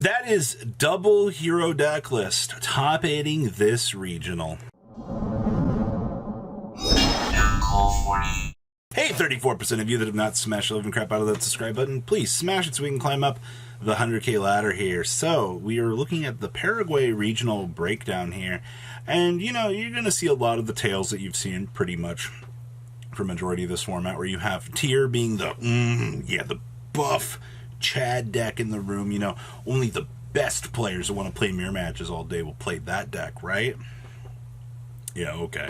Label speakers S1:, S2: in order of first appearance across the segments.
S1: That is double hero deck list, top 8ing this regional. Hey, 34% of you that have not smashed the living crap out of that subscribe button, please smash it so we can climb up the 100K ladder here. So, we are looking at the Paraguay regional breakdown here. And, you know, you're going to see a lot of the tails that you've seen pretty much for majority of this format, where you have Tier being the buff Chad deck in the room. You know, only the best players that want to play mirror matches all day will play that deck, right? Yeah, okay.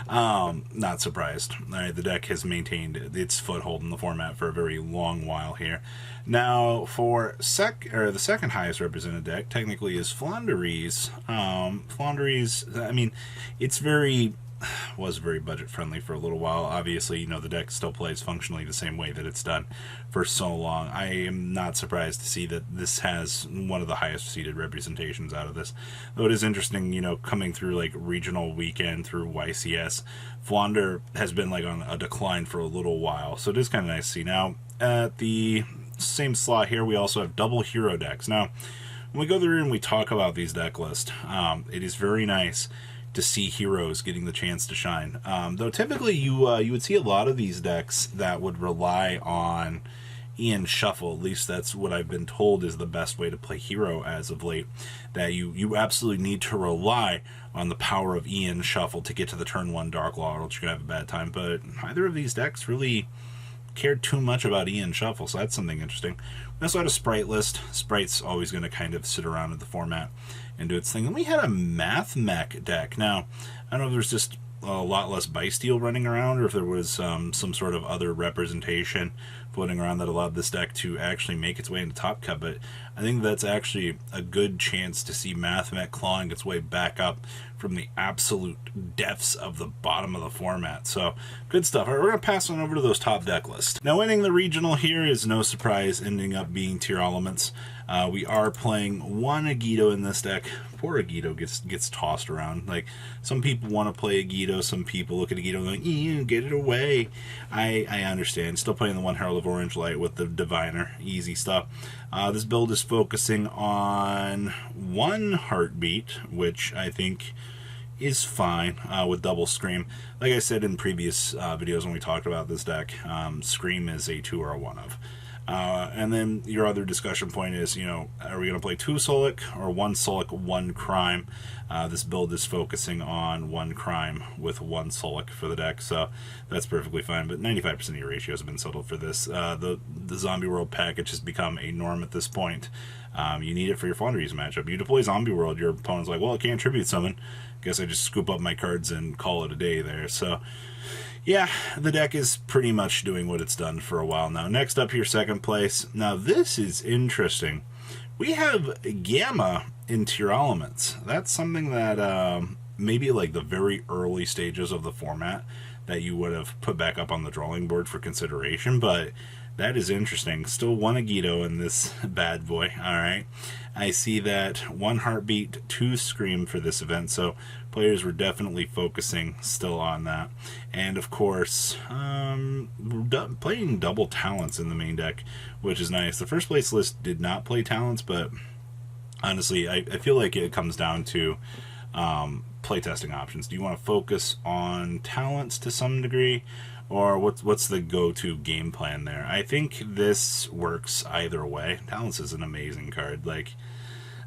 S1: Not surprised. All right, the deck has maintained its foothold in the format for a very long while here. Now, for the second highest represented deck, technically, is Flandres. Flandres, I mean, was very budget friendly for a little while. Obviously, you know, the deck still plays functionally the same way that it's done for so long. I am not surprised to see that this has one of the highest seeded representations out of this. Though it is interesting, you know, coming through like regional weekend through YCS, Flander has been like on a decline for a little while. So it is kind of nice to see. Now, at the same slot here, we also have double hero decks. Now, when we go through and we talk about these deck lists, it is very nice to see heroes getting the chance to shine. Though typically you would see a lot of these decks that would rely on Ian Shuffle. At least that's what I've been told is the best way to play hero as of late. That you absolutely need to rely on the power of Ian Shuffle to get to the turn 1 Dark Law, or else you're going to have a bad time. But neither of these decks really cared too much about Ian Shuffle, so that's something interesting. We also had a Sprite list. Sprite's always going to kind of sit around in the format and do its thing. And we had a Math Mech deck. Now, I don't know if there's just a lot less Bysteel running around, or if there was some sort of other representation floating around that allowed this deck to actually make its way into Top Cut, but I think that's actually a good chance to see Math Mech clawing its way back up from the absolute depths of the bottom of the format. So, good stuff. All right, we're going to pass on over to those top deck lists. Now, winning the regional here is no surprise, ending up being Tier Elements. We are playing one Agito in this deck. Poor Agito gets tossed around. Like, some people want to play Agito, some people look at Agito and like, get it away. I understand. Still playing the one Herald of Orange Light with the Diviner. Easy stuff. This build is focusing on one Heartbeat, which I think is fine with double Scream. Like I said in previous videos when we talked about this deck, Scream is a 2 or a 1 of. And then your other discussion point is, you know, are we going to play 2 Solic or 1 Solic, 1 Crime? This build is focusing on 1 Crime with 1 Solic for the deck, so that's perfectly fine. But 95% of your ratios have been settled for this. The Zombie World package has become a norm at this point. You need it for your Flandres matchup. You deploy Zombie World, your opponent's like, well, it can't tribute summon. Guess I just scoop up my cards and call it a day there. So, yeah, the deck is pretty much doing what it's done for a while now. Next up here, second place. Now, this is interesting. We have Gamma in Tier Elements. That's something that maybe like the very early stages of the format that you would have put back up on the drawing board for consideration, but that is interesting. Still one Agito in this bad boy, alright. I see that 1 Heartbeat, 2 Scream for this event, so players were definitely focusing still on that. And of course, we're playing double Talents in the main deck, which is nice. The first place list did not play Talents, but honestly, I feel like it comes down to playtesting options. Do you want to focus on Talents to some degree, or what's the go-to game plan there? I think this works either way. Talents is an amazing card. Like,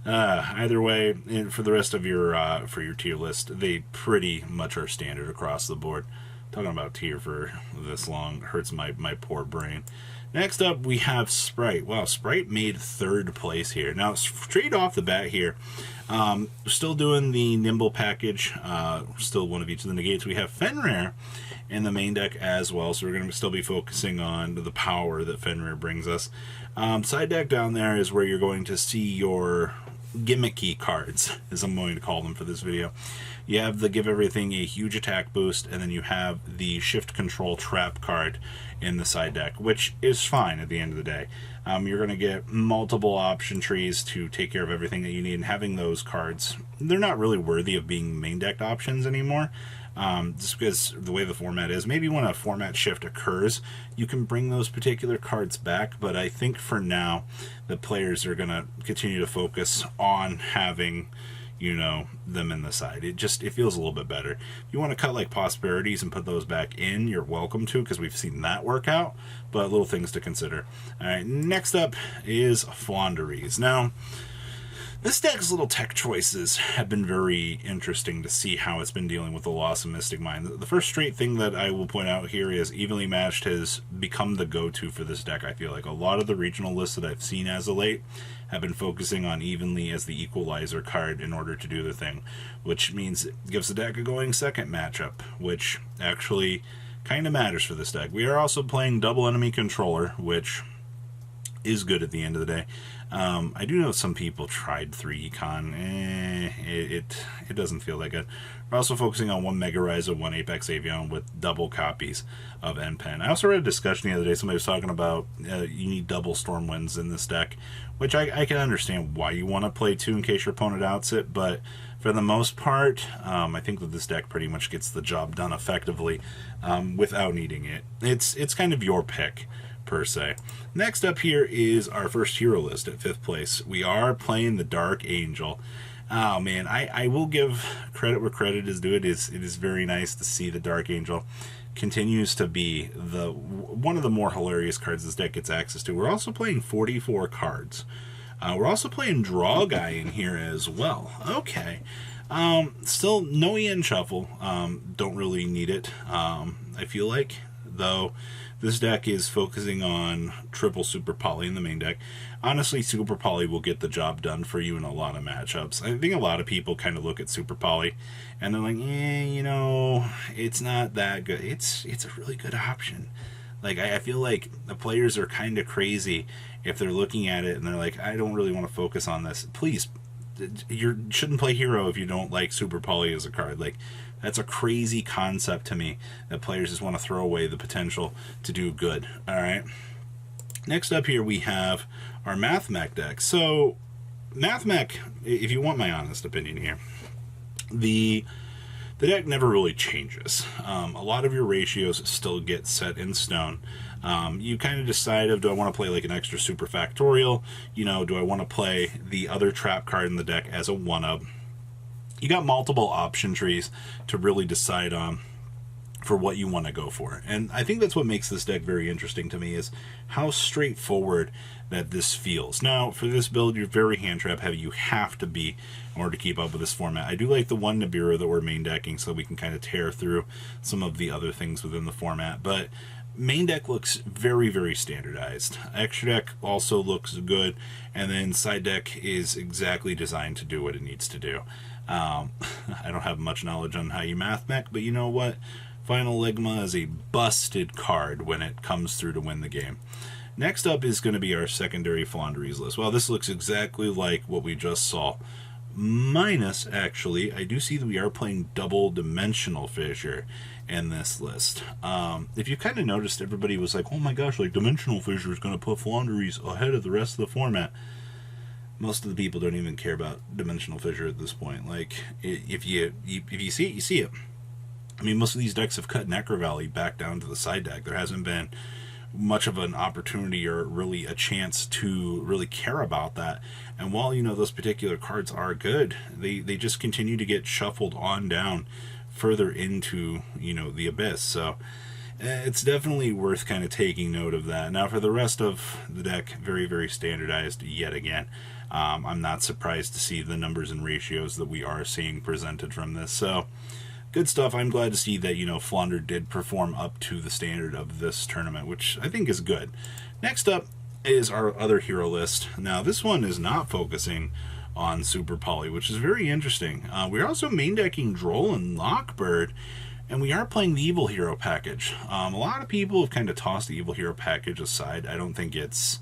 S1: either way, for the rest of your for your tier list, they pretty much are standard across the board. Talking about tier for this long hurts my poor brain. Next up, we have Sprite. Wow, Sprite made 3rd place here. Now, straight off the bat here, still doing the Nimble package. Still one of each of the negates. We have Fenrir in the main deck as well, so we're going to still be focusing on the power that Fenrir brings us. Side deck down there is where you're going to see your gimmicky cards, as I'm going to call them for this video. You have the Give Everything a huge attack boost, and then you have the Shift Control Trap card in the side deck, which is fine at the end of the day. You're going to get multiple option trees to take care of everything that you need, and having those cards, they're not really worthy of being main decked options anymore. just because the way the format is. Maybe when a format shift occurs, you can bring those particular cards back, but I think for now, the players are going to continue to focus on having, them in the side. It feels a little bit better. If you want to cut like Prosperities and put those back in, you're welcome to, because we've seen that work out, but little things to consider. All right, next up is Flaunderies. Now, this deck's little tech choices have been very interesting to see how it's been dealing with the loss of Mystic Mind. The first straight thing that I will point out here is Evenly Matched has become the go-to for this deck. I feel like a lot of the regional lists that I've seen as of late have been focusing on Evenly as the equalizer card in order to do the thing, which means it gives the deck a going second matchup, which actually kind of matters for this deck. We are also playing Double Enemy Controller, which is good at the end of the day. I do know some people tried 3 Econ. It doesn't feel that good. We're also focusing on 1 Mega Raiza, 1 Apex Avion with double copies of NPen. I also read a discussion the other day. Somebody was talking about you need double Stormwinds in this deck, which I can understand why you want to play 2 in case your opponent outs it, but for the most part, I think that this deck pretty much gets the job done effectively without needing it. It's kind of your pick, per se. Next up here is our first hero list at 5th place. We are playing the Dark Angel. Oh man, I will give credit where credit is due. It is very nice to see the Dark Angel continues to be one of the more hilarious cards this deck gets access to. We're also playing 44 cards. We're also playing Draw Guy in here as well. Okay. Still no EN Shuffle. Don't really need it. I feel like, though. This deck is focusing on triple Super Poly in the main deck. Honestly, Super Poly will get the job done for you in a lot of matchups. I think a lot of people kind of look at Super Poly and they're like, it's not that good. It's a really good option. Like, I feel like the players are kind of crazy if they're looking at it and they're like, I don't really want to focus on this. Please, you shouldn't play Hero if you don't like Super Poly as a card. Like, that's a crazy concept to me that players just want to throw away the potential to do good. All right. Next up here we have our Math Mech deck. So Math Mech, if you want my honest opinion here, the deck never really changes. A lot of your ratios still get set in stone. You kind of decide do I want to play like an extra super factorial? Do I want to play the other trap card in the deck as a 1-up? You got multiple option trees to really decide on for what you want to go for. And I think that's what makes this deck very interesting to me, is how straightforward that this feels. Now, for this build, you're very hand trap heavy. You have to be in order to keep up with this format. I do like the 1 Nibiru that we're main decking so we can kind of tear through some of the other things within the format. But main deck looks very, very standardized. Extra deck also looks good. And then side deck is exactly designed to do what it needs to do. I don't have much knowledge on how you math mech, but you know what? Final Ligma is a busted card when it comes through to win the game. Next up is going to be our secondary Flaunderies list. Well, this looks exactly like what we just saw. Minus, actually, I do see that we are playing Double Dimensional Fissure in this list. If you kind of noticed, everybody was like, oh my gosh, like Dimensional Fissure is going to put Flaunderies ahead of the rest of the format. Most of the people don't even care about Dimensional Fissure at this point. Like, if you see it, you see it. I mean, most of these decks have cut Necro Valley back down to the side deck. There hasn't been much of an opportunity or really a chance to really care about that. And while, those particular cards are good, they just continue to get shuffled on down further into, the abyss. So it's definitely worth kind of taking note of that. Now, for the rest of the deck, very, very standardized yet again. I'm not surprised to see the numbers and ratios that we are seeing presented from this. So, good stuff. I'm glad to see that, Flaunder did perform up to the standard of this tournament, which I think is good. Next up is our other hero list. Now, this one is not focusing on Super Poly, which is very interesting. We're also main decking Droll and Lockbird, and we are playing the Evil Hero package. A lot of people have kind of tossed the Evil Hero package aside. I don't think it's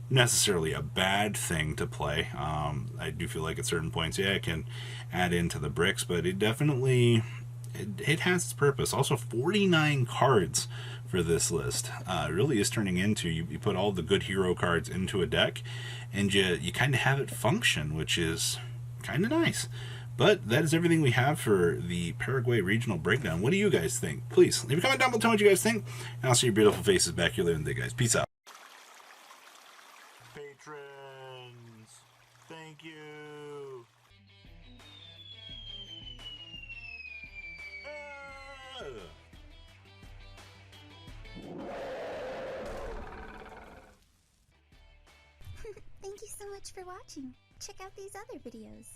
S1: necessarily a bad thing to play. I do feel like at certain points, it can add into the bricks, but it definitely... It has its purpose. Also, 49 cards for this list. It really is turning into, you put all the good hero cards into a deck, and you kind of have it function, which is kind of nice. But that is everything we have for the Paraguay regional breakdown. What do you guys think? Please leave a comment down below, tell me what you guys think, and I'll see your beautiful faces back here later in the day, guys. Peace out. Patrons, thank you.
S2: Thank you so much for watching. Check out these other videos.